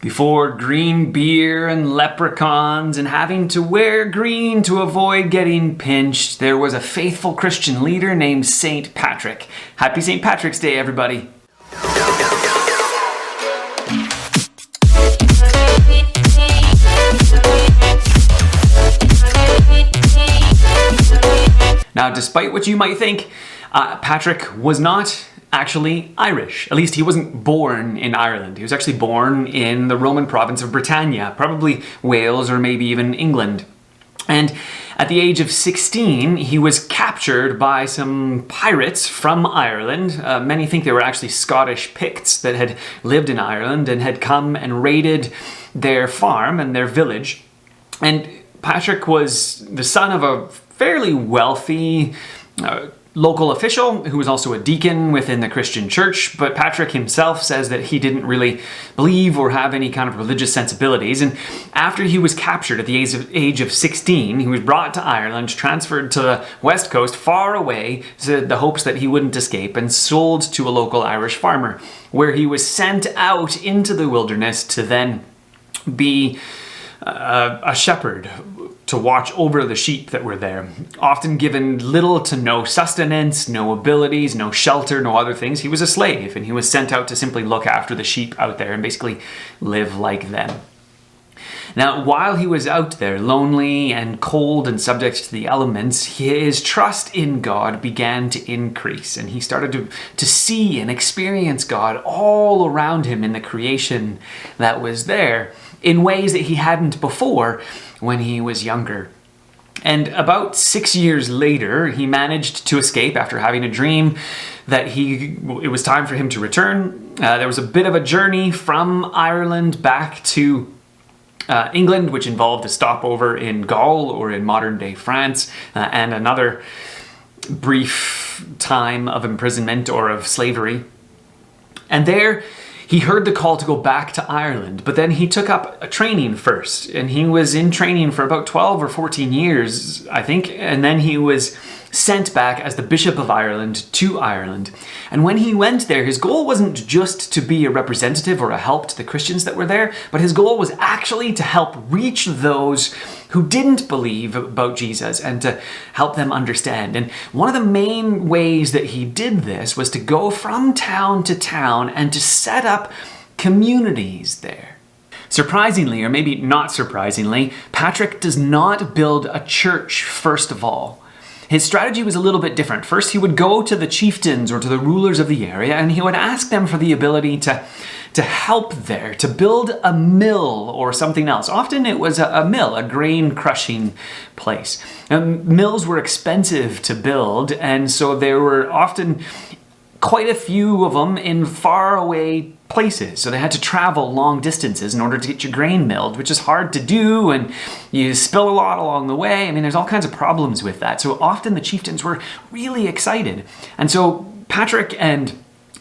Before green beer and leprechauns and having to wear green to avoid getting pinched, there was a faithful Christian leader named St. Patrick. Happy St. Patrick's Day, everybody. Now, despite what you might think, Patrick was not actually Irish. At least he wasn't born in Ireland. He was actually born in the Roman province of Britannia, probably Wales or maybe even England. And at the age of 16, he was captured by some pirates from Ireland. Many think they were actually Scottish Picts that had lived in Ireland and had come and raided their farm and their village. And Patrick was the son of a fairly wealthy local official who was also a deacon within the Christian church, but Patrick himself says that he didn't really believe or have any kind of religious sensibilities. And after he was captured at the age of 16, he was brought to Ireland, transferred to the west coast, far away, to the hopes that he wouldn't escape, and sold to a local Irish farmer, where he was sent out into the wilderness to then be a shepherd, to watch over the sheep that were there, often given little to no sustenance, no abilities, no shelter, no other things. He was a slave, and he was sent out to simply look after the sheep out there and basically live like them. Now, while he was out there, lonely and cold and subject to the elements, his trust in God began to increase, and he started to see and experience God all around him in the creation that was there in ways that he hadn't before when he was younger. And about 6 years later, he managed to escape after having a dream that it was time for him to return. There was a bit of a journey from Ireland back to England, which involved a stopover in Gaul, or in modern-day France, and another brief time of imprisonment or of slavery. And there, he heard the call to go back to Ireland, but then he took up a training first, and he was in training for about 12 or 14 years, I think, and then he was sent back as the Bishop of Ireland to Ireland. And when he went there, his goal wasn't just to be a representative or a help to the Christians that were there, but his goal was actually to help reach those who didn't believe about Jesus and to help them understand. And one of the main ways that he did this was to go from town to town and to set up communities there. Surprisingly, or maybe not surprisingly, Patrick does not build a church first of all. His strategy was a little bit different. First, he would go to the chieftains or to the rulers of the area, and he would ask them for the ability to help there, to build a mill or something else. Often it was a mill, a grain crushing place. Mills were expensive to build, and so there were often quite a few of them in faraway places. So they had to travel long distances in order to get your grain milled, which is hard to do, and you spill a lot along the way. I mean, there's all kinds of problems with that. So often the chieftains were really excited. And so Patrick and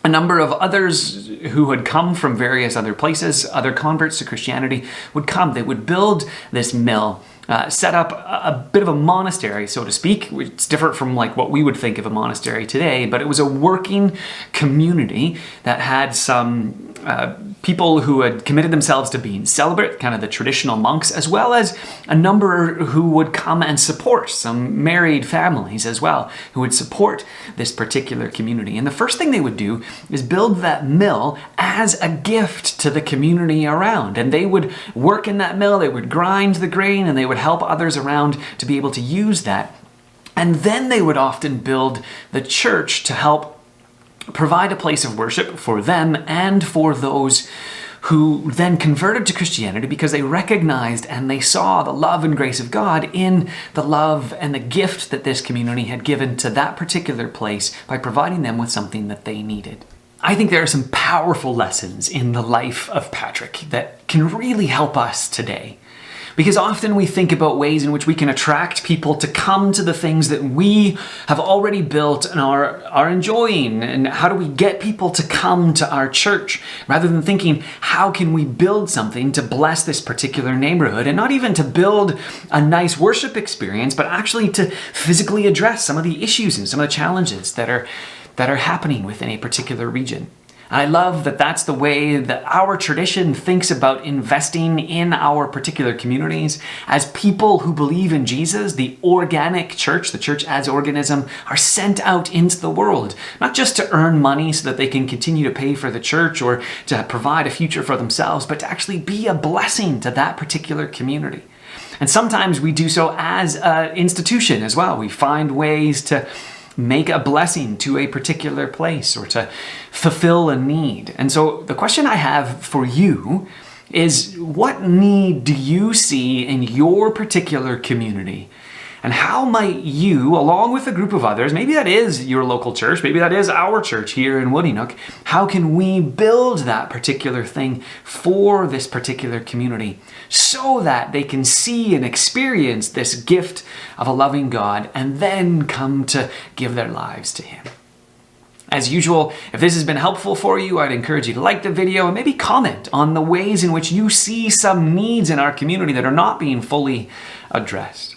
a number of others who had come from various other places, other converts to Christianity, would come. They would build this mill, set up a bit of a monastery, so to speak. It's different from like what we would think of a monastery today, but it was a working community that had some people who had committed themselves to being celibate, kind of the traditional monks, as well as a number who would come and support, some married families as well, who would support this particular community. And the first thing they would do is build that mill as a gift to the community around. And they would work in that mill, they would grind the grain, and they would help others around to be able to use that. And then they would often build the church to help provide a place of worship for them and for those who then converted to Christianity because they recognized and they saw the love and grace of God in the love and the gift that this community had given to that particular place by providing them with something that they needed. I think there are some powerful lessons in the life of Patrick that can really help us today. Because often we think about ways in which we can attract people to come to the things that we have already built and are enjoying. And how do we get people to come to our church? Rather than thinking, how can we build something to bless this particular neighborhood? And not even to build a nice worship experience, but actually to physically address some of the issues and some of the challenges that are happening within a particular region. I love that that's the way that our tradition thinks about investing in our particular communities. As people who believe in Jesus, the organic church, the church as organism, are sent out into the world, not just to earn money so that they can continue to pay for the church or to provide a future for themselves, but to actually be a blessing to that particular community. And sometimes we do so as an institution as well. We find ways to make a blessing to a particular place or to fulfill a need. And so the question I have for you is, what need do you see in your particular community? And how might you, along with a group of others, maybe that is your local church, maybe that is our church here in Woodynook, how can we build that particular thing for this particular community so that they can see and experience this gift of a loving God and then come to give their lives to Him? As usual, if this has been helpful for you, I'd encourage you to like the video and maybe comment on the ways in which you see some needs in our community that are not being fully addressed.